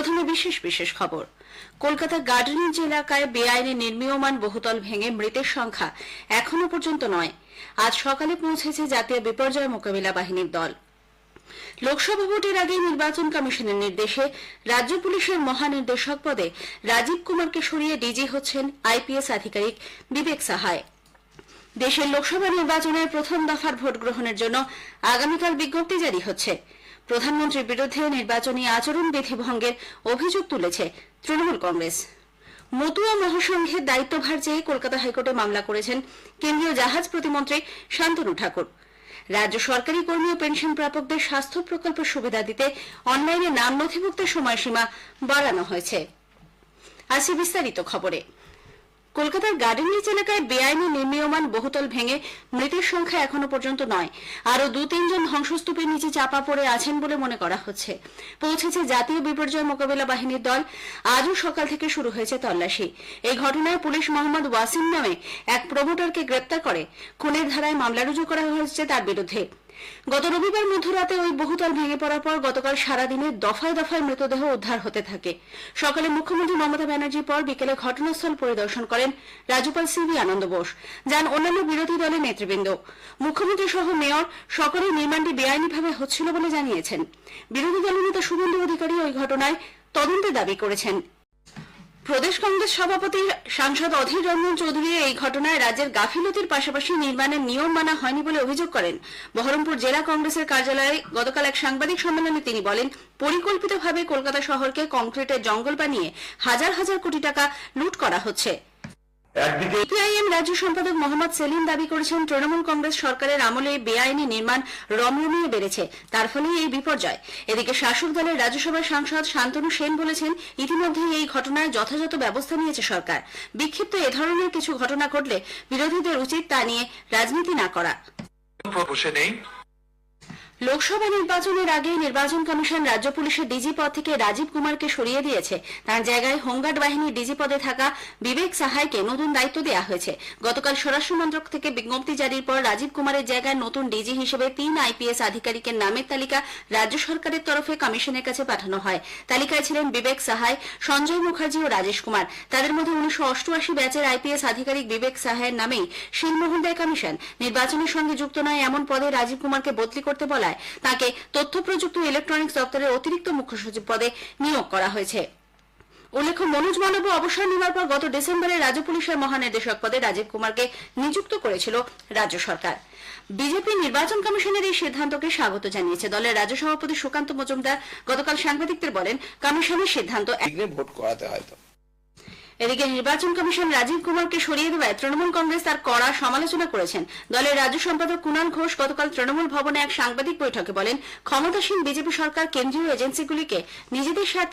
প্রথমে বিশেষ খবর। কলকাতার গার্ডেনরিচ এলাকায় বেআইনি নির্মীয়মান বহুতল ভেঙে মৃতের সংখ্যা এখনো পর্যন্ত 9। আজ সকালে পৌঁছেছে জাতীয় বিপর্যয় মোকাবিলা বাহিনীর দল। লোকসভা ভোটের আগে নির্বাচন কমিশনের নির্দেশে রাজ্য পুলিশের মহানির্দেশক পদে রাজীব কুমারকে সরিয়ে ডিজি হচ্ছেন আইপিএস আধিকারিক বিবেক সাহায়। দেশের লোকসভা নির্বাচনের প্রথম দফার ভোট গ্রহণের জন্য আগামীকাল বিজ্ঞপ্তি জারি হচ্ছে। প্রধানমন্ত্রীর বিরুদ্ধে নির্বাচনী আচরণবিধি ভঙ্গের অভিযোগ তুলেছে তৃণমূল কংগ্রেস। মতুয়া মহাসংঘের দায়িত্বভার চেয়ে কলকাতা হাইকোর্টে মামলা করেছেন কেন্দ্রীয় জাহাজ প্রতিমন্ত্রী শান্তনু ঠাকুর। রাজ্য সরকারি কর্মী ও পেনশন প্রাপকদের স্বাস্থ্য প্রকল্পের সুবিধা দিতে অনলাইনে নাম নথিভুক্তের সময়সীমা বাড়ানো হয়েছে। আসছে বিস্তারিত খবরে। কলকাতার গার্ডেনরিচ এলাকায় বেআইনি নির্মীয়মান বহুতল ভেঙে মৃতের সংখ্যা এখনো পর্যন্ত 9। আরও 2-3 জন ধ্বংসস্তূপের নিচে চাপা পড়ে আছেন বলে মনে করা হচ্ছে। পৌঁছেছে জাতীয় বিপর্যয় মোকাবিলা বাহিনীর দল। আজও সকাল থেকে শুরু হয়েছে তল্লাশি। এই ঘটনায় পুলিশ মোহাম্মদ ওয়াসিম নামে এক প্রমোটারকে গ্রেপ্তার করে খুনের ধারায় মামলা রুজু করা হয়েছে তার বিরুদ্ধে। গত রবিবার মধ্যরাতে ওই বহুতল ভেঙে পড়ার পর গতকাল সারাদিনে দফায় দফায় মৃতদেহ উদ্ধার হতে থাকে। সকালে মুখ্যমন্ত্রী মমতা ব্যানার্জির পর বিকেলে ঘটনাস্থল পরিদর্শন করেন রাজ্যপাল সিভি আনন্দ বোস, যান অন্যান্য বিরোধী দলের নেতৃবৃন্দ। মুখ্যমন্ত্রী সহ মেয়র সকলেই নির্মাণটি বেআইনিভাবে হচ্ছিল বলে জানিয়েছেন। বিরোধী দলনেতা শুভেন্দু অধিকারী ওই ঘটনায় তদন্তের দাবি করেছেন। প্রদেশ কংগ্রেস সভাপতি সাংসদ অধীর রঞ্জন চৌধুরী এই ঘটনায় রাজ্যের গাফিলতির পাশাপাশি নির্মাণের নিয়ম মানা হয়নি বলে অভিযোগ করেন। বহরমপুর জেলা কংগ্রেসের কার্যালয়ে গতকাল এক সাংবাদিক সম্মেলনে তিনি বলেন, পরিকল্পিতভাবে কলকাতা শহরকে কংক্রিটের জঙ্গল বানিয়ে হাজার হাজার কোটি টাকা লুট করা হচ্ছে। সিপিআইএম রাজ্য সম্পাদক মোহাম্মদ সেলিম দাবি করেছেন, তৃণমূল কংগ্রেস সরকারের আমলে বেআইনি নির্মাণ রমরমিয়ে বেড়েছে, তার ফলেই এই বিপর্যয়। এদিকে শাসক দলের রাজ্যসভার সাংসদ শান্তনু সেন বলেছেন, ইতিমধ্যেই এই ঘটনায় যথাযথ ব্যবস্থা নিয়েছে সরকার। বিক্ষিপ্ত এ ধরনের কিছু ঘটনা ঘটলে বিরোধীদের উচিত তা নিয়ে রাজনীতি না করা। লোকসভা নির্বাচনের আগে নির্বাচন কমিশন রাজ্য পুলিশের ডিজি পদ থেকে রাজীব কুমারকে সরিয়ে দিয়েছে। তার জায়গায় হোমগার্ড বাহিনীর ডিজি পদে থাকা বিবেক সাহায়কে নতুন দায়িত্ব দেওয়া হয়েছে। গতকাল স্বরাষ্ট্র মন্ত্রক থেকে বিজ্ঞপ্তি জারির পর রাজীব কুমারের জায়গায় নতুন ডিজি হিসেবে 3 আইপিএস আধিকারিকের নামের তালিকা রাজ্য সরকারের তরফে কমিশনের কাছে পাঠানো হয়। তালিকায় ছিলেন বিবেক সাহায়, সঞ্জয় মুখার্জি ও রাজেশ কুমার। তাদের মধ্যে 1988 ব্যাচের আইপিএস আধিকারিক বিবেক সাহায়ের নামেই শিলমোহর দেয় কমিশন। নির্বাচনের সঙ্গে যুক্ত নয় এমন পদে রাজীব কুমারকে বদলি করতে বলা তাকে তথ্য প্রযুক্তি ও ইলেকট্রনিক্স দপ্তরের অতিরিক্ত মুখ্য সচিব পদে নিয়োগ করা হয়েছে। উল্লেখ্য, মনোজ মালব্য অবসর নেওয়ার পর গত ডিসেম্বরে রাজ্য পুলিশের মহানির্দেশক পদে রাজীব কুমারকে নিযুক্ত করেছিল রাজ্য সরকার। বিজেপি নির্বাচন কমিশনের এই সিদ্ধান্তকে স্বাগত জানিয়েছে। দলের রাজ্য সভাপতি সুকান্ত মজুমদার গতকাল সাংবাদিকদের বলেন, কমিশনের সিদ্ধান্ত ভোট করাতে হয়তো। এদিকে নির্বাচন কমিশন রাজীব কুমারকে সরিয়ে দেওয়ায় তৃণমূল কংগ্রেস তার কড়া সমালোচনা করেছেন। দলের রাজ্য সম্পাদক কুণাল ঘোষ গতকাল তৃণমূল ভবনে এক সাংবাদিক বৈঠকে বলেন, ক্ষমতাসীন বিজেপি সরকার কেন্দ্রীয় এজেন্সিগুলিকে নিজেদের স্বার্থে